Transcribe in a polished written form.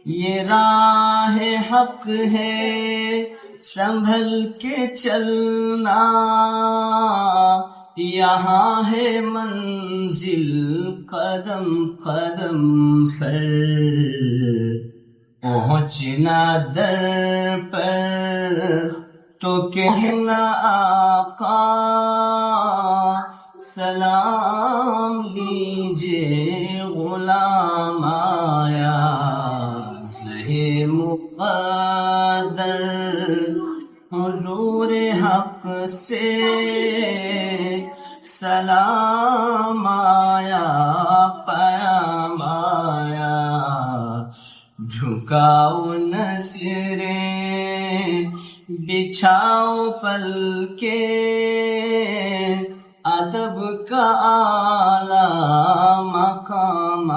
یہ راہ حق ہے سنبھل کے چلنا، یہاں ہے منزل قدم قدم پر، پہنچنا در پر تو کہنا آقا سلام لیجئے غلام آیا، زہ مقدر حضور حق سے سلام آیا، پیام آیا، جھکاؤ نظریں بچھاؤ پل کے، ادب کا اعلیٰ مقام